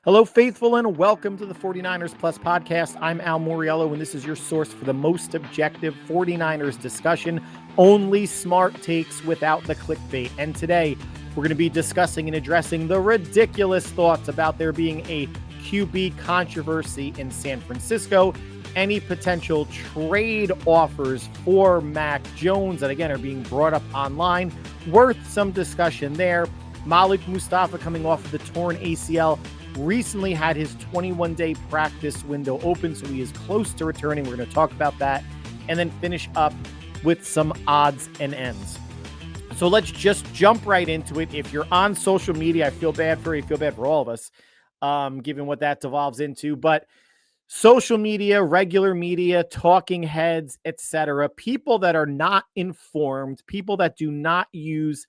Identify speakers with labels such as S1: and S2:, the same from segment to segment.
S1: Hello, faithful, and welcome to the 49ers Plus podcast. I'm Al Moriello, and this is your source for the most objective 49ers discussion. Only smart takes without the clickbait. And today, we're going to be discussing and addressing the ridiculous thoughts about there being a QB controversy in San Francisco, any potential trade offers for Mac Jones that, again, are being brought up online. Worth some discussion there. Mustapha coming off of the torn ACL recently had his 21-day practice window open, so he is close to returning. We're going to talk about that and then finish up with some odds and ends. So let's just jump right into it. If you're on social media, I feel bad for you. I feel bad for all of us, given what that devolves into. But social media, regular media, talking heads, etc., people that are not informed, people that do not use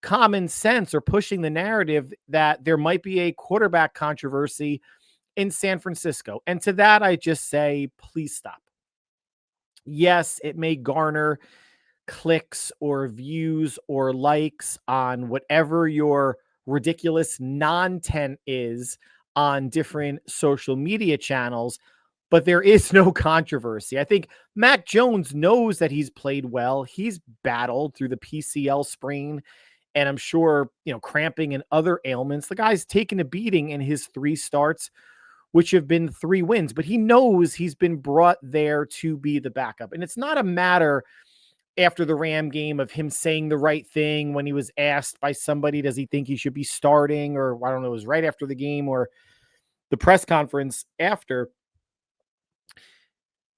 S1: common sense or pushing the narrative that there might be a quarterback controversy in San Francisco. And to that, I just say, please stop. Yes, it may garner clicks or views or likes on whatever your ridiculous non-tent is on different social media channels, but there is no controversy. I think Mac Jones knows that he's played well. He's battled through the PCL sprain, and I'm sure, cramping and other ailments. The guy's taken a beating in his 3 starts, which have been 3 wins, but he knows he's been brought there to be the backup. And it's not a matter after the Ram game of him saying the right thing when he was asked by somebody, does he think he should be starting? Or I don't know, it was right after the game or the press conference after.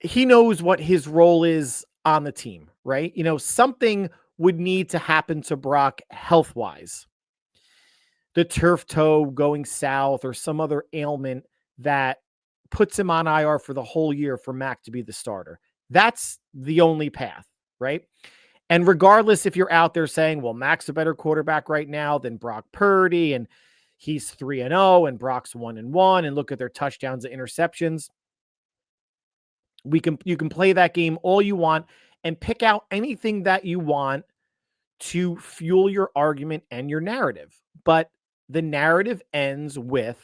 S1: He knows what his role is on the team, right? Something would need to happen to Brock health-wise. The turf toe going south or some other ailment that puts him on IR for the whole year for Mac to be the starter. That's the only path, right? And regardless if you're out there saying, well, Mac's a better quarterback right now than Brock Purdy, and he's 3-0 and Brock's 1-1, and look at their touchdowns and interceptions. You can play that game all you want and pick out anything that you want to fuel your argument and your narrative. But the narrative ends with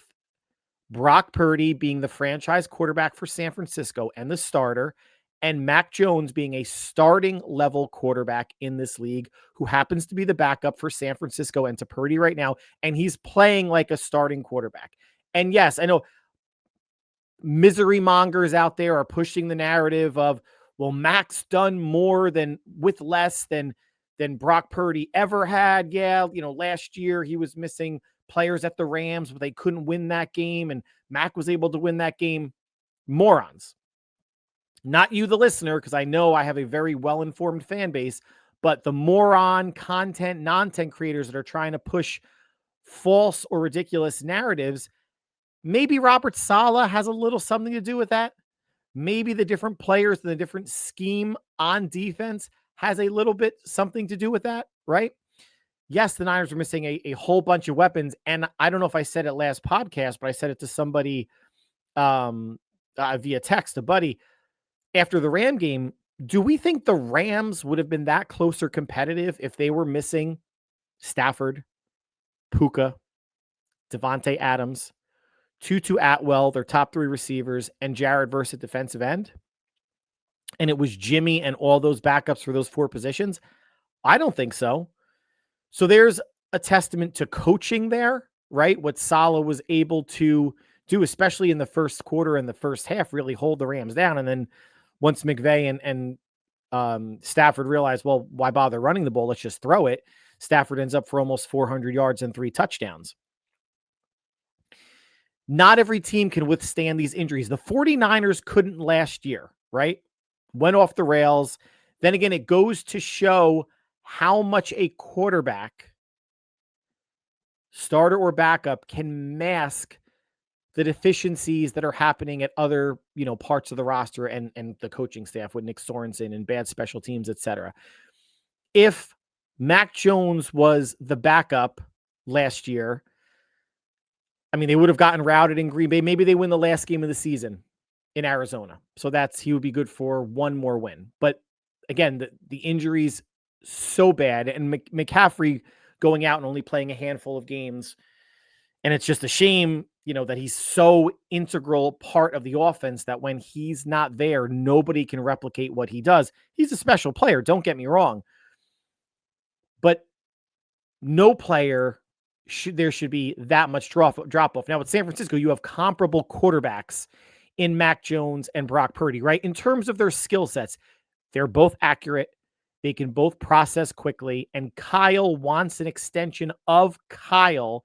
S1: Brock Purdy being the franchise quarterback for San Francisco and the starter, and Mac Jones being a starting level quarterback in this league who happens to be the backup for San Francisco and to Purdy right now. And he's playing like a starting quarterback. And yes, I know misery mongers out there are pushing the narrative of, well, Mac's done more than with less than Brock Purdy ever had. Yeah, last year he was missing players at the Rams, but they couldn't win that game, and Mac was able to win that game. Morons. Not you, the listener, because I know I have a very well-informed fan base, but the moron content, non-tent creators that are trying to push false or ridiculous narratives. Maybe Robert Saleh has a little something to do with that. Maybe the different players and the different scheme on defense has a little bit something to do with that, right? Yes, the Niners are missing a whole bunch of weapons. And I don't know if I said it last podcast, but I said it to somebody via text, a buddy, after the Ram game. Do we think the Rams would have been that close or competitive if they were missing Stafford, Puka, Devontae Adams, Tutu Atwell, their top 3 receivers, and Jared Verse at defensive end? And it was Jimmy and all those backups for those 4 positions? I don't think so. So there's a testament to coaching there, right? What Saleh was able to do, especially in the first quarter and the first half, really hold the Rams down. And then once McVay and Stafford realized, well, why bother running the ball? Let's just throw it. Stafford ends up for almost 400 yards and 3 touchdowns. Not every team can withstand these injuries. The 49ers couldn't last year, right? Went off the rails. Then again, it goes to show how much a quarterback, starter or backup, can mask the deficiencies that are happening at other, parts of the roster and the coaching staff with Nick Sorensen and bad special teams, etc. If Mac Jones was the backup last year, they would have gotten routed in Green Bay. Maybe they win the last game of the season in Arizona. So he would be good for one more win. But again, the injuries so bad, and McCaffrey going out and only playing a handful of games. And it's just a shame that he's so integral part of the offense that when he's not there, nobody can replicate what he does. He's a special player, don't get me wrong. But no player there should be that much drop off. Now with San Francisco, you have comparable quarterbacks in Mac Jones and Brock Purdy, right? In terms of their skill sets, they're both accurate. They can both process quickly. And Kyle wants an extension of Kyle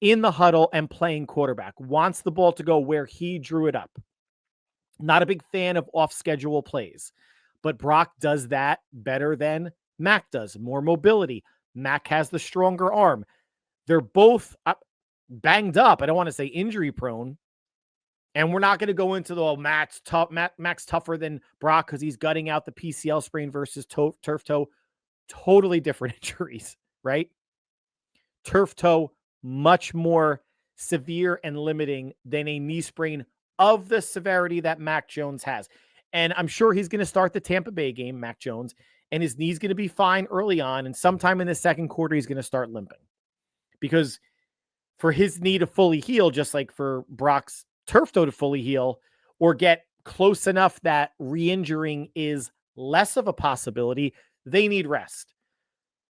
S1: in the huddle and playing quarterback, wants the ball to go where he drew it up. Not a big fan of off-schedule plays, but Brock does that better than Mac does. More mobility. Mac has the stronger arm. They're both banged up. I don't want to say injury prone. And we're not going to go into the Mac's tougher than Brock because he's gutting out the PCL sprain versus turf toe. Totally different injuries, right? Turf toe, much more severe and limiting than a knee sprain of the severity that Mac Jones has. And I'm sure he's going to start the Tampa Bay game, Mac Jones, and his knee's going to be fine early on. And sometime in the second quarter, he's going to start limping. Because for his knee to fully heal, just like for Brock's turf toe to fully heal or get close enough that re-injuring is less of a possibility, they need rest.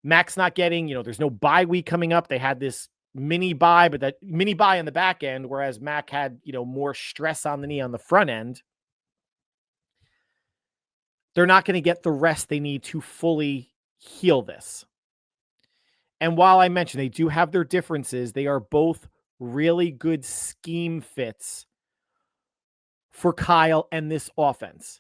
S1: Mac's not getting, there's no bye week coming up. They had this mini bye, but that mini bye on the back end, whereas Mac had, more stress on the knee on the front end. They're not going to get the rest they need to fully heal this. And while I mentioned they do have their differences, they are both really good scheme fits for Kyle and this offense.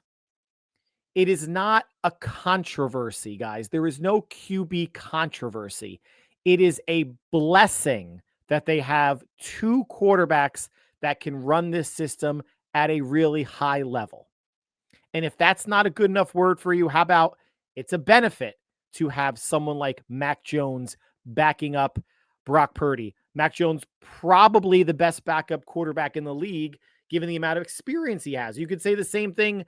S1: It is not a controversy, guys. There is no QB controversy. It is a blessing that they have two quarterbacks that can run this system at a really high level. And if that's not a good enough word for you, how about it's a benefit to have someone like Mac Jones backing up Brock Purdy. Mac Jones, probably the best backup quarterback in the league, given the amount of experience he has. You could say the same thing.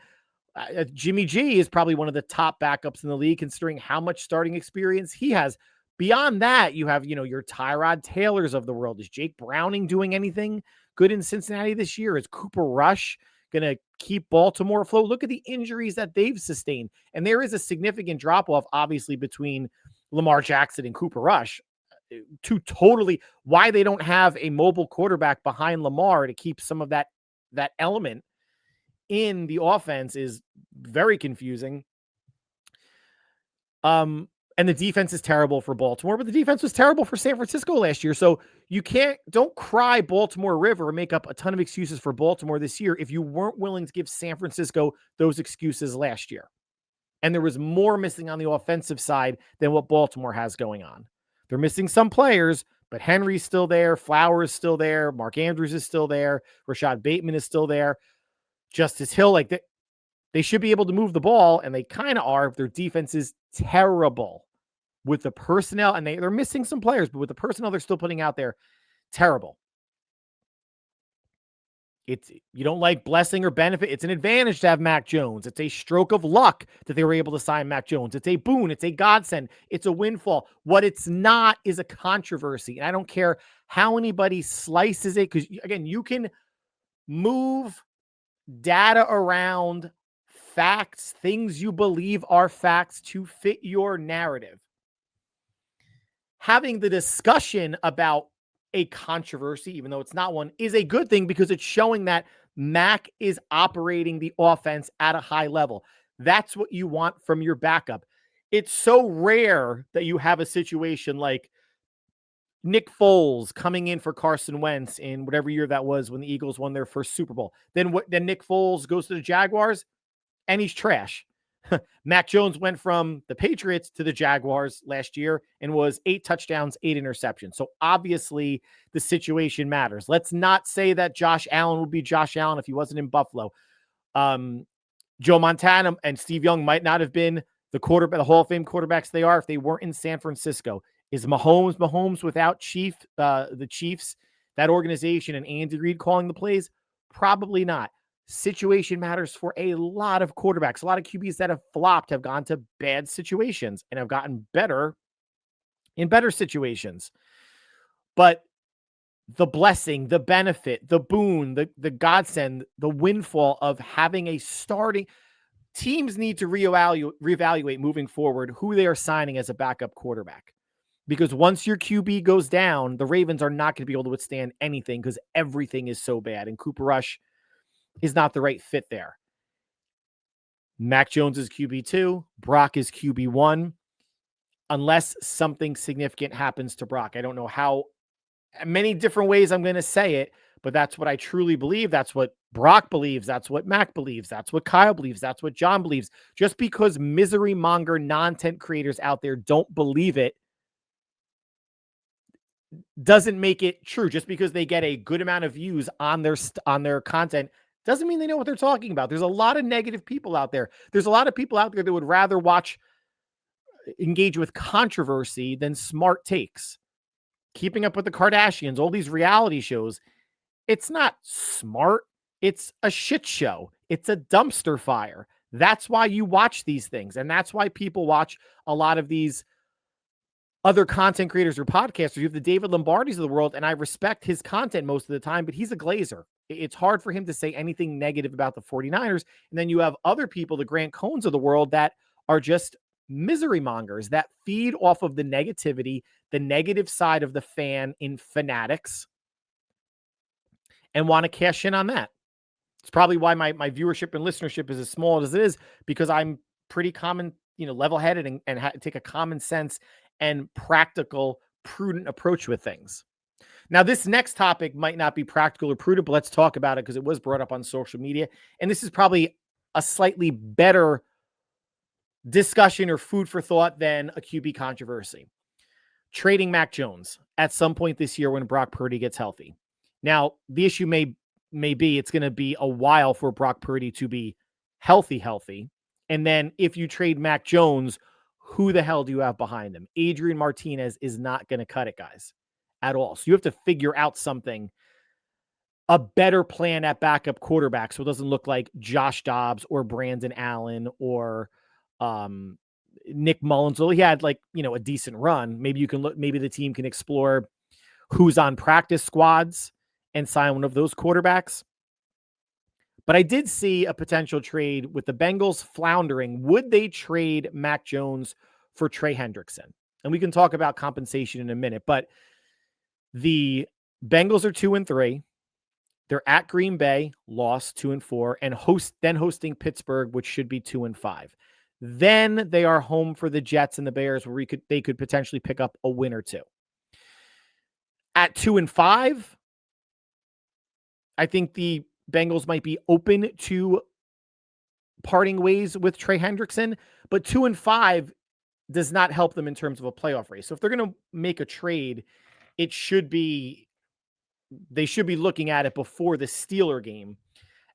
S1: Jimmy G is probably one of the top backups in the league, considering how much starting experience he has. Beyond that, you have, your Tyrod Taylors of the world. Is Jake Browning doing anything good in Cincinnati this year? Is Cooper Rush going to keep Baltimore afloat? Look at the injuries that they've sustained. And there is a significant drop-off, obviously, between Lamar Jackson and Cooper Rush. Why they don't have a mobile quarterback behind Lamar to keep some of that element in the offense is very confusing. And the defense is terrible for Baltimore, but the defense was terrible for San Francisco last year. So don't cry Baltimore River and make up a ton of excuses for Baltimore this year if you weren't willing to give San Francisco those excuses last year. And there was more missing on the offensive side than what Baltimore has going on. They're missing some players, but Henry's still there. Flowers is still there. Mark Andrews is still there. Rashad Bateman is still there. Justice Hill, they should be able to move the ball, and they kind of are. Their defense is terrible with the personnel, and they're missing some players, but with the personnel they're still putting out there, terrible. You don't like blessing or benefit. It's an advantage to have Mac Jones. It's a stroke of luck that they were able to sign Mac Jones. It's a boon. It's a godsend. It's a windfall. What it's not is a controversy. And I don't care how anybody slices it, because, again, you can move data around, facts, things you believe are facts to fit your narrative. Having the discussion about a controversy, even though it's not one, is a good thing because it's showing that Mac is operating the offense at a high level. That's what you want from your backup. It's so rare that you have a situation like Nick Foles coming in for Carson Wentz in whatever year that was when the Eagles won their first Super Bowl. Then Nick Foles goes to the Jaguars and he's trash. Mac Jones went from the Patriots to the Jaguars last year and was 8 touchdowns, 8 interceptions. So obviously the situation matters. Let's not say that Josh Allen would be Josh Allen if he wasn't in Buffalo. Joe Montana and Steve Young might not have been the Hall of Fame quarterbacks they are if they weren't in San Francisco. Is Mahomes without the Chiefs, that organization, and Andy Reid calling the plays? Probably not. Situation matters for a lot of quarterbacks. A lot of QBs that have flopped have gone to bad situations and have gotten better in better situations. But the blessing, the benefit, the boon, the godsend, the windfall of having a starting teams need to reevaluate moving forward who they are signing as a backup quarterback. Because once your QB goes down, the Ravens are not going to be able to withstand anything because everything is so bad. And Cooper Rush is not the right fit there. Mac Jones is QB2. Brock is QB1. Unless something significant happens to Brock. I don't know how many different ways I'm going to say it, but that's what I truly believe. That's what Brock believes. That's what Mac believes. That's what Kyle believes. That's what John believes. Just because misery monger content creators out there don't believe it doesn't make it true. Just because they get a good amount of views on their content doesn't mean they know what they're talking about. There's a lot of negative people out there. There's a lot of people out there that would rather engage with controversy than smart takes. Keeping Up with the Kardashians, all these reality shows, it's not smart. It's a shit show. It's a dumpster fire. That's why you watch these things. And that's why people watch a lot of these other content creators or podcasters. You have the David Lombardis of the world, and I respect his content most of the time, but he's a glazer. It's hard for him to say anything negative about the 49ers. And then you have other people, the Grant Cohns of the world, that are just misery mongers that feed off of the negativity, the negative side of the fan in fanatics, and want to cash in on that. It's probably why my viewership and listenership is as small as it is, because I'm pretty common, level-headed and take a common sense and practical, prudent approach with things. Now, this next topic might not be practical or prudent, but let's talk about it because it was brought up on social media. And this is probably a slightly better discussion or food for thought than a QB controversy. Trading Mac Jones at some point this year when Brock Purdy gets healthy. Now, the issue may be it's going to be a while for Brock Purdy to be healthy. And then if you trade Mac Jones, who the hell do you have behind him? Adrian Martinez is not going to cut it, guys, at all. So you have to figure out something, a better plan at backup quarterback, so it doesn't look like Josh Dobbs or Brandon Allen or Nick Mullins. Well, he had a decent run. Maybe you can look. Maybe the team can explore who's on practice squads and sign one of those quarterbacks. But I did see a potential trade with the Bengals floundering. Would they trade Mac Jones for Trey Hendrickson? And we can talk about compensation in a minute, but the Bengals are 2-3. They're at Green Bay, lost 2-4, and hosting Pittsburgh, which should be 2-5. Then they are home for the Jets and the Bears, where they could potentially pick up a win or two. At 2-5, I think the Bengals might be open to parting ways with Trey Hendrickson, but 2-5 does not help them in terms of a playoff race. So if they're going to make a trade, they should be looking at it before the Steeler game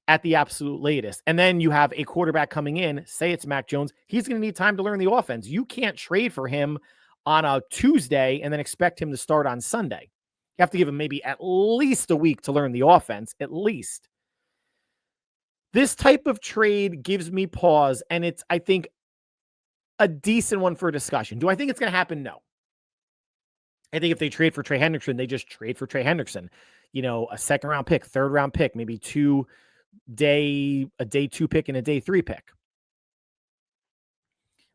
S1: at the absolute latest. And then you have a quarterback coming in, say it's Mac Jones. He's going to need time to learn the offense. You can't trade for him on a Tuesday and then expect him to start on Sunday. You have to give him maybe at least a week to learn the offense, at least. This type of trade gives me pause, and it's, I think, a decent one for a discussion. Do I think it's going to happen? No. I think if they trade for Trey Hendrickson, they just trade for Trey Hendrickson. A second-round pick, third-round pick, maybe a day 2 pick and a day 3 pick.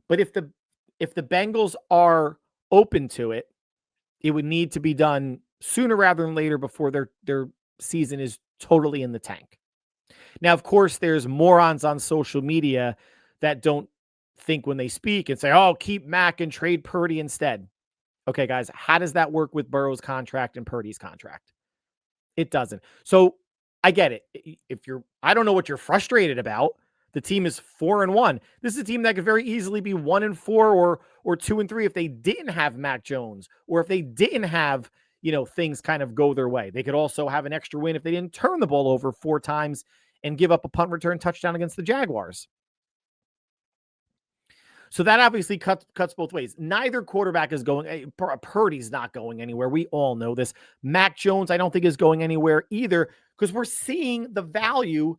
S1: But if the Bengals are open to it, it would need to be done sooner rather than later before their season is totally in the tank. Now, of course, there's morons on social media that don't think when they speak and say, oh, keep Mac and trade Purdy instead. Okay, guys, how does that work with Burrow's contract and Purdy's contract? It doesn't. So I get it. I don't know what you're frustrated about. The team is 4-1. This is a team that could very easily be 1-4 or 2-3 if they didn't have Mac Jones, or if they didn't have, things kind of go their way. They could also have an extra win if they didn't turn the ball over 4 times and give up a punt return touchdown against the Jaguars. So that obviously cuts both ways. Neither quarterback is going. Purdy's not going anywhere. We all know this. Mac Jones, I don't think, is going anywhere either, because we're seeing the value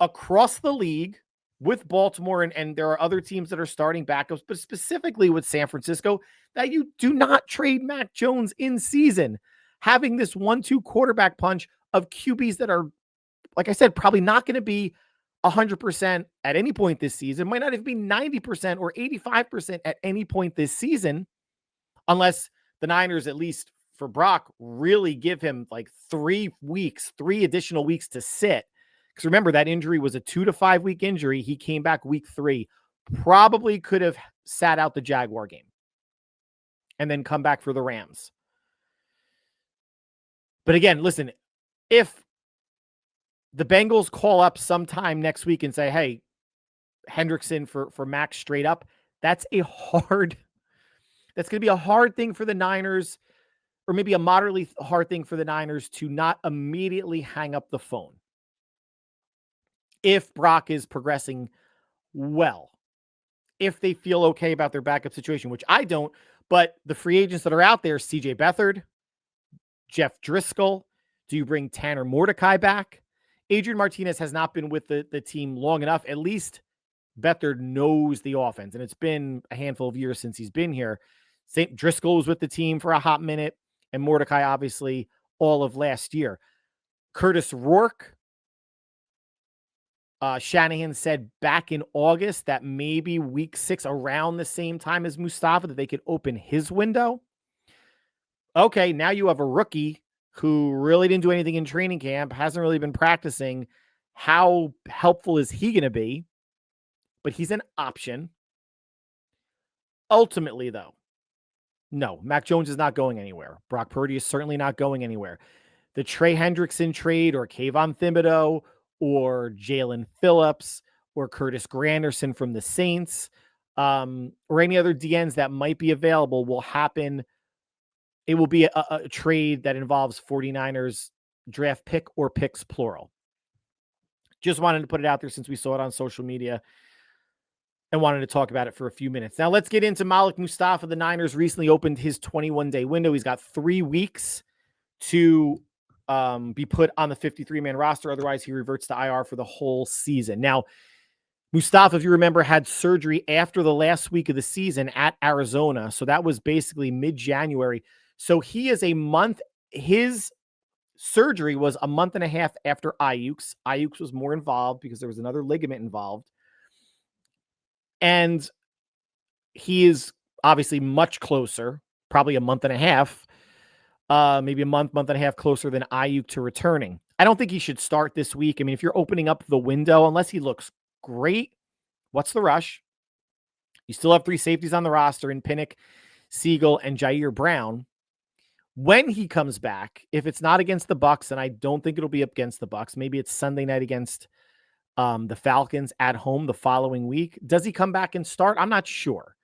S1: across the league with Baltimore, and there are other teams that are starting backups, but specifically with San Francisco, that you do not trade Mac Jones in season. having this 1-2 quarterback punch of QBs that are, like I said, probably not going to be 100% at any point this season, might not even be 90% or 85% at any point this season, unless the Niners, at least for Brock, really give him like 3 additional weeks to sit. Because remember, that injury was a 2 to 5 week injury. He came back week 3, probably could have sat out the Jaguar game and then come back for the Rams. But again, listen, if the Bengals call up sometime next week and say, hey, Hendrickson for Max straight up, that's going to be a hard thing for the Niners, or maybe a moderately hard thing for the Niners to not immediately hang up the phone if Brock is progressing well, if they feel okay about their backup situation, which I don't. But the free agents that are out there, CJ Beathard, Jeff Driscoll, do you bring Tanner Mordecai back? Adrian Martinez has not been with the team long enough. At least Beathard knows the offense, and it's been a handful of years since he's been here. St. Driscoll was with the team for a hot minute, and Mordecai, obviously, all of last year. Curtis Rourke, Shanahan said back in August that maybe week 6, around the same time as Mustapha, that they could open his window. Okay, now you have a rookie who really didn't do anything in training camp, hasn't really been practicing. How helpful is he going to be? But he's an option. Ultimately, though, no, Mac Jones is not going anywhere. Brock Purdy is certainly not going anywhere. The Trey Hendrickson trade, or Kayvon Thibodeau, or Jalen Phillips, or Curtis Granderson from the Saints, or any other DNs that might be available will happen. It will be a trade that involves 49ers draft pick or picks plural. Just wanted to put it out there since we saw it on social media and wanted to talk about it for a few minutes. Now let's get into Malik Mustapha. The Niners recently opened his 21-day window. He's got 3 weeks to be put on the 53-man roster. Otherwise, he reverts to IR for the whole season. Now, Mustapha, if you remember, had surgery after the last week of the season at Arizona. So that was basically mid-January. So he is a month. His surgery was a month and a half after Ayuk's. Ayuk's was more involved because there was another ligament involved. And he is obviously much closer, probably a month and a half, maybe a month and a half closer than Ayuk to returning. I don't think he should start this week. I mean, if you're opening up the window, unless he looks great, what's the rush? You still have 3 safeties on the roster in Pinnock, Siegel, and Jair Brown. When he comes back, if it's not against the Bucs, and I don't think it'll be against the Bucs, maybe it's Sunday night against the Falcons at home the following week. Does he come back and start? I'm not sure.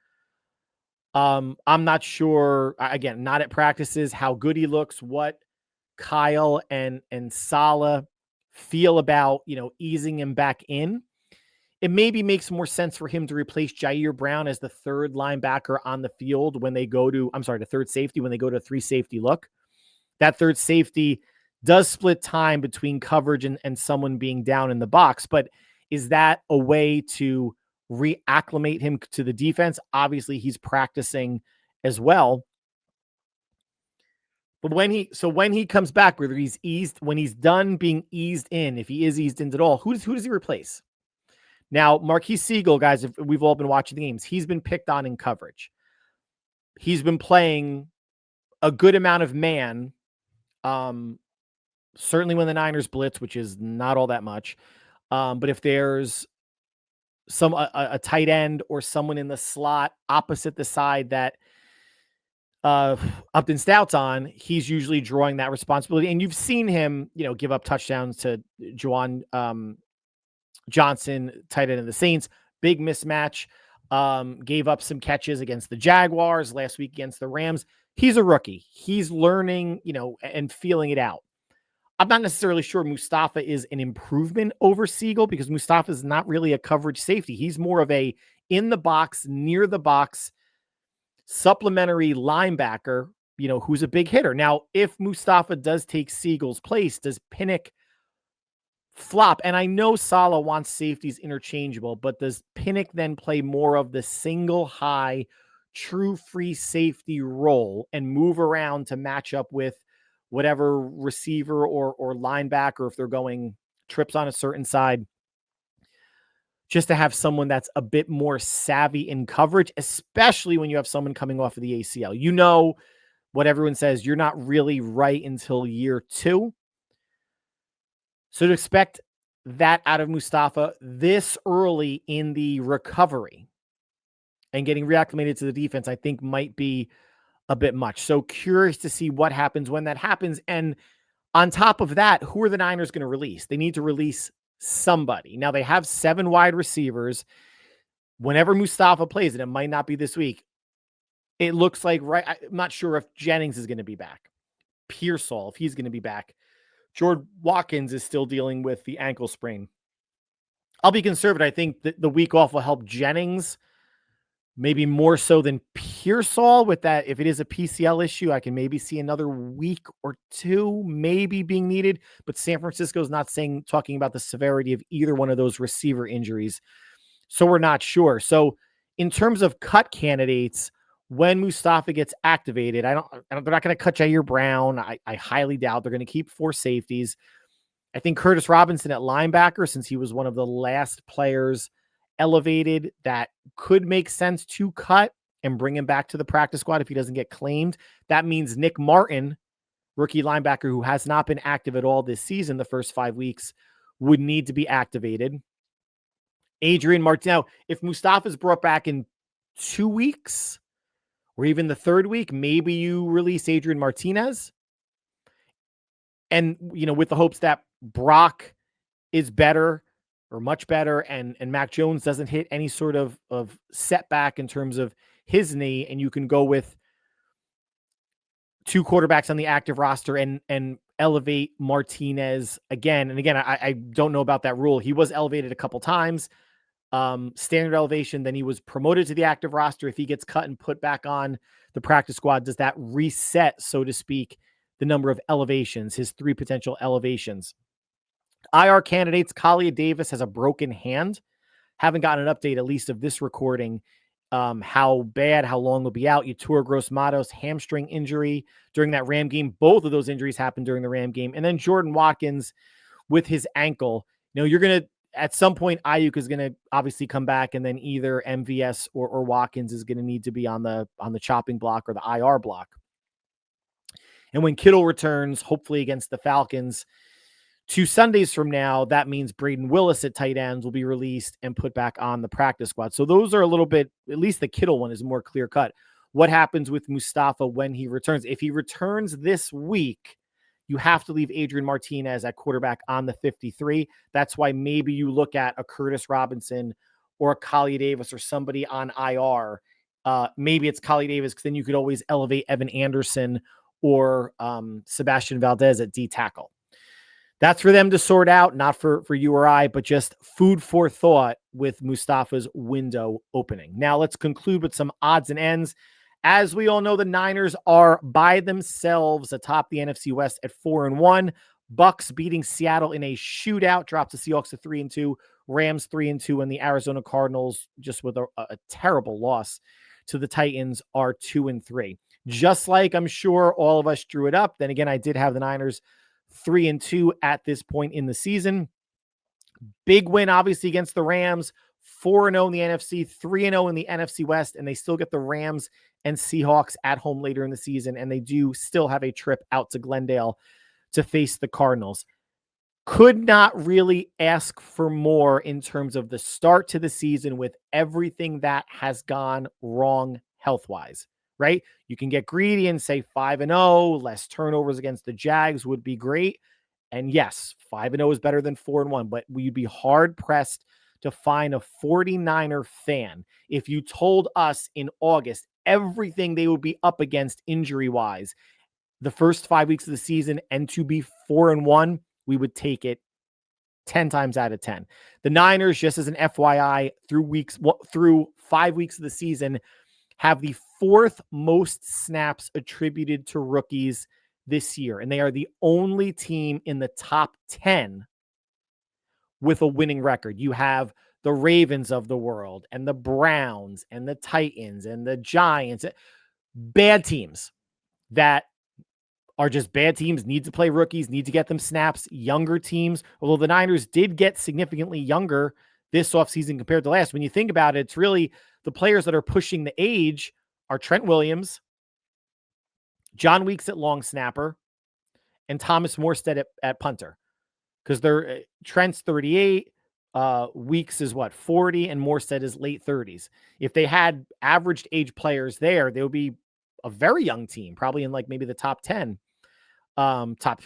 S1: I'm not sure. Again, not at practices, how good he looks, what Kyle and Saleh feel about, easing him back in. It maybe makes more sense for him to replace Jair Brown as the third linebacker on the field when they go to, the third safety when they go to a 3-safety look. That third safety does split time between coverage and someone being down in the box, but is that a way to reacclimate him to the defense? Obviously, he's practicing as well. But when he comes back, whether he's eased, when he's done being eased in, if he is eased in at all, who does he replace? Now, Marquise Siegel, guys, if we've all been watching the games, he's been picked on in coverage. He's been playing a good amount of man, certainly when the Niners blitz, which is not all that much. But if there's a tight end or someone in the slot opposite the side that Upton Stout's on, he's usually drawing that responsibility. And you've seen him, give up touchdowns to Juwan Johnson, tight end of the Saints. Big mismatch. Gave up some catches against the Jaguars last week against the Rams. He's a rookie. He's learning, and feeling it out. I'm not necessarily sure Mustapha is an improvement over Siegel because Mustapha is not really a coverage safety. He's more of a in the box, near the box, supplementary linebacker, who's a big hitter. Now, if Mustapha does take Siegel's place, does Pinnock flop? And I know Saleh wants safeties interchangeable, but does Pinnock then play more of the single high, true free safety role and move around to match up with whatever receiver or linebacker, if they're going trips on a certain side, just to have someone that's a bit more savvy in coverage, especially when you have someone coming off of the ACL. You know what everyone says, you're not really right until year 2. So to expect that out of Mustapha this early in the recovery and getting reacclimated to the defense, I think might be a bit much. So curious to see what happens when that happens. And on top of that, who are the Niners going to release? They need to release somebody. Now they have 7 wide receivers. Whenever Mustapha plays, and it might not be this week, it looks like, right, I'm not sure if Jennings is going to be back. Pearsall, if he's going to be back. Jordan Watkins is still dealing with the ankle sprain. I'll be conservative. I think that the week off will help Jennings maybe more so than Pearsall with that. If it is a PCL issue, I can maybe see another week or 2 maybe being needed, but San Francisco's not talking about the severity of either one of those receiver injuries. So we're not sure. So in terms of cut candidates, when Mustapha gets activated, they're not going to cut Jair Brown. I highly doubt they're going to keep 4 safeties. I think Curtis Robinson at linebacker, since he was one of the last players elevated, that could make sense to cut and bring him back to the practice squad if he doesn't get claimed. That means Nick Martin, rookie linebacker who has not been active at all this season, the first 5 weeks, would need to be activated. Adrian Martinez. Now, if Mustapha's brought back in 2 weeks or even the 3rd week, maybe you release Adrian Martinez. And, with the hopes that Brock is better or much better and Mac Jones doesn't hit any sort of setback in terms of his knee, and you can go with 2 quarterbacks on the active roster and elevate Martinez again. And again, I don't know about that rule. He was elevated a couple times. Standard elevation, then he was promoted to the active roster. If he gets cut and put back on the practice squad, does that reset, so to speak, the number of elevations, his 3 potential elevations? IR candidates, Kalia Davis has a broken hand. Haven't gotten an update, at least of this recording, how bad, how long will be out. Yetur Gross-Matos, hamstring injury during that Ram game. Both of those injuries happened during the Ram game. And then Jordan Watkins with his ankle. You're going to, at some point, Ayuk is going to obviously come back, and then either MVS or Watkins is going to need to be on the chopping block or the IR block. And when Kittle returns, hopefully against the Falcons 2 Sundays from now, that means Braden Willis at tight ends will be released and put back on the practice squad. So those are a little bit, at least the Kittle one is more clear cut. What happens with Mustapha when he returns? If he returns this week, you have to leave Adrian Martinez at quarterback on the 53. That's why maybe you look at a Curtis Robinson or a Kalia Davis or somebody on IR. Maybe it's Kalia Davis, because then you could always elevate Evan Anderson or Sebastian Valdez at D tackle. That's for them to sort out, not for you or I, but just food for thought with Mustapha's window opening. Now let's conclude with some odds and ends. As we all know, the Niners are by themselves atop the NFC West at 4-1. Bucks beating Seattle in a shootout drops the Seahawks to 3-2, Rams 3-2, and the Arizona Cardinals, just with a terrible loss to the Titans, are 2-3. Just like I'm sure all of us drew it up. Then again, I did have the Niners 3-2 at this point in the season. Big win, obviously, against the Rams. 4-0 in the NFC, 3-0 in the NFC West, and they still get the Rams and Seahawks at home later in the season, and they do still have a trip out to Glendale to face the Cardinals. Could not really ask for more in terms of the start to the season with everything that has gone wrong health-wise, right? You can get greedy and say 5-0, less turnovers against the Jags would be great. And yes, 5-0 is better than 4-1, but we'd be hard-pressed to find a 49er fan if you told us in August everything they would be up against injury-wise the first 5 weeks of the season, and to be 4-1, we would take it 10 times out of 10. The Niners, just as an FYI, through 5 weeks of the season, have the 4th most snaps attributed to rookies this year, and they are the only team in the top 10 with a winning record. You have the Ravens of the world and the Browns and the Titans and the Giants, bad teams that are just bad teams, need to play rookies, need to get them snaps. Younger teams, although the Niners did get significantly younger this offseason compared to last. When you think about it, it's really the players that are pushing the age are Trent Williams, John Weeks at long snapper, and Thomas Morstead at punter. Because they're Trent's 38, Weeks is 40, and Morstead is late 30s. If they had averaged age players there, they would be a very young team, probably in like maybe the top 10, top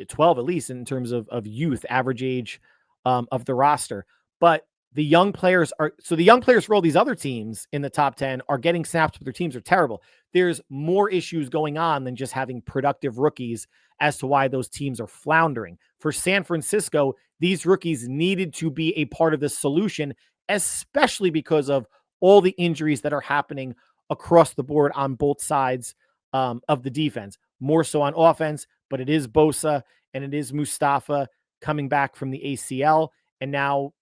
S1: 12 at least in terms of youth, average age of the roster. But the young players for all these other teams in the top 10 are getting snaps, but their teams are terrible. There's more issues going on than just having productive rookies as to why those teams are floundering. For San Francisco, these rookies needed to be a part of the solution, especially because of all the injuries that are happening across the board on both sides of the defense. More so on offense, but it is Bosa and it is Mustapha coming back from the ACL. And now,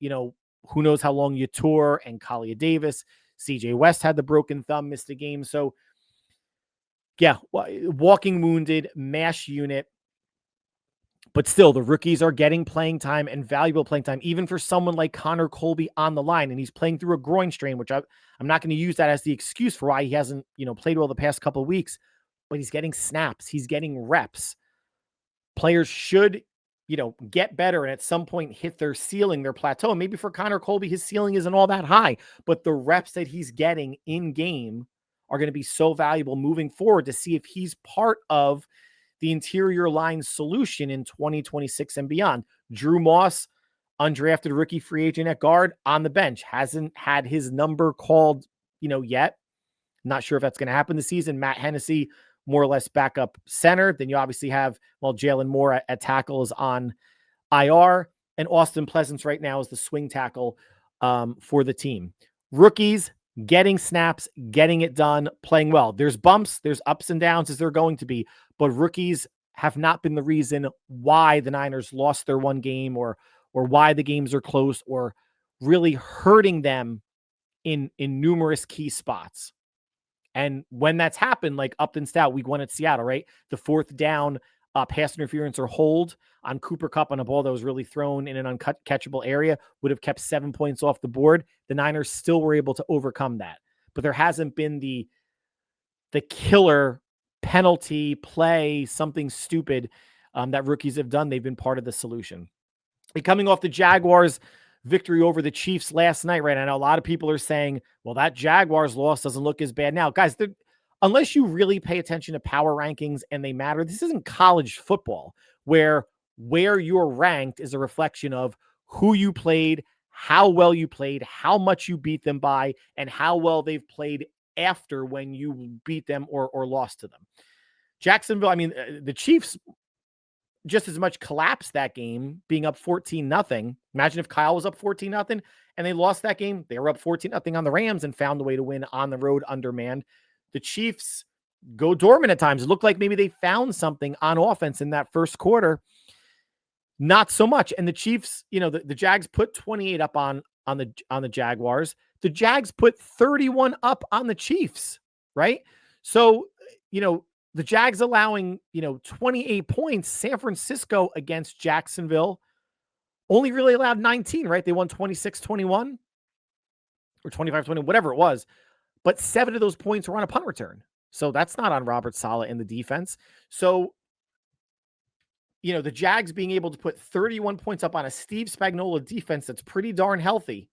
S1: who knows how long Yator and Kalia Davis, CJ West had the broken thumb, missed a game. So yeah, walking wounded, MASH unit. But still, the rookies are getting playing time and valuable playing time, even for someone like Connor Colby on the line. And he's playing through a groin strain, which I'm not going to use that as the excuse for why he hasn't, played well the past couple of weeks. But he's getting snaps. He's getting reps. Players should, get better and at some point hit their ceiling, their plateau. And maybe for Connor Colby, his ceiling isn't all that high, but the reps that he's getting in game are going to be so valuable moving forward to see if he's part of the interior line solution in 2026 and beyond. Drew Moss, undrafted rookie free agent at guard, on the bench, hasn't had his number called, yet. Not sure if that's going to happen this season. Matt Hennessy, more or less backup center. Then you obviously have, Jalen Moore at tackle is on IR, and Austin Pleasance right now is the swing tackle for the team. Rookies getting snaps, getting it done, playing well. There's bumps, there's ups and downs as there are going to be, but rookies have not been the reason why the Niners lost their one game or why the games are close or really hurting them in numerous key spots. And when that's happened, like Upton Stout, week 1 at Seattle, right? The fourth down pass interference or hold on Cooper Kupp on a ball that was really thrown in an uncatchable area would have kept 7 points off the board. The Niners still were able to overcome that. But there hasn't been the killer penalty play, something stupid that rookies have done. They've been part of the solution. And coming off the Jaguars' victory over the Chiefs last night, right? I know a lot of people are saying, well, that Jaguars loss doesn't look as bad now. Guys, unless you really pay attention to power rankings and they matter, this isn't college football where you're ranked is a reflection of who you played, how well you played, how much you beat them by, and how well they've played after when you beat them or lost to them. Jacksonville, the Chiefs just as much collapsed that game, being up 14-0. Imagine if Kyle was up 14-0 and they lost that game. They were up 14-0 on the Rams and found a way to win on the road undermanned. The Chiefs go dormant at times. It looked like maybe they found something on offense in that first quarter. Not so much. And the Chiefs, the Jags put 28 up on the Jaguars. The Jags put 31 up on the Chiefs, right? So, the Jags allowing, 28 points. San Francisco against Jacksonville only really allowed 19, right? They won 26-21 or 25-20, whatever it was. But 7 of those points were on a punt return. So that's not on Robert Saleh in the defense. So, the Jags being able to put 31 points up on a Steve Spagnuolo defense that's pretty darn healthy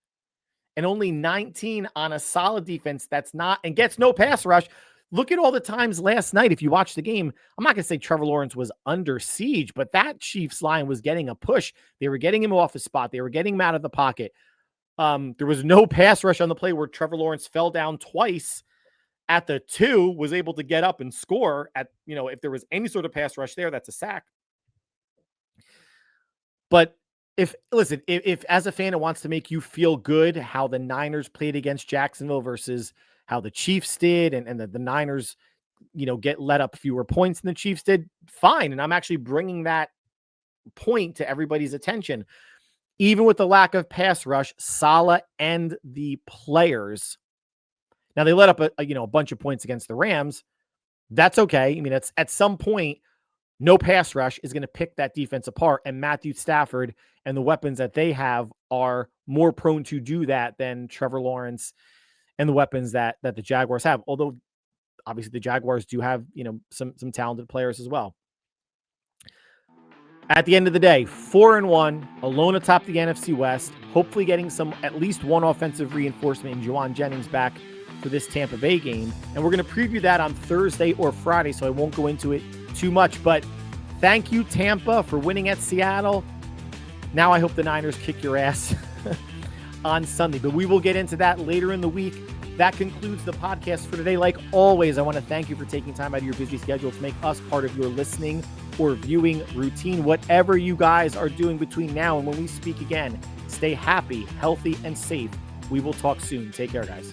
S1: and only 19 on a solid defense that's not and gets no pass rush. Look at all the times last night. If you watch the game, I'm not going to say Trevor Lawrence was under siege, but that Chiefs line was getting a push. They were getting him off his spot. They were getting him out of the pocket. There was no pass rush on the play where Trevor Lawrence fell down twice at the 2, was able to get up and score at, if there was any sort of pass rush there, that's a sack. But if as a fan, it wants to make you feel good how the Niners played against Jacksonville versus how the Chiefs did, and the Niners, get let up fewer points than the Chiefs did, fine. And I'm actually bringing that point to everybody's attention. Even with the lack of pass rush, Saleh and the players, now they let up a bunch of points against the Rams. That's okay. It's at some point, no pass rush is going to pick that defense apart. And Matthew Stafford and the weapons that they have are more prone to do that than Trevor Lawrence and the weapons that the Jaguars have. Although obviously the Jaguars do have, some talented players as well. At the end of the day, 4-1, alone atop the NFC West, hopefully getting at least one offensive reinforcement in Juwan Jennings back for this Tampa Bay game. And we're going to preview that on Thursday or Friday, so I won't go into it too much. But thank you, Tampa, for winning at Seattle. Now I hope the Niners kick your ass on Sunday. But we will get into that later in the week. That concludes the podcast for today. Like always, I want to thank you for taking time out of your busy schedule to make us part of your listening or viewing routine. Whatever you guys are doing between now and when we speak again, stay happy, healthy, and safe. We will talk soon. Take care, guys.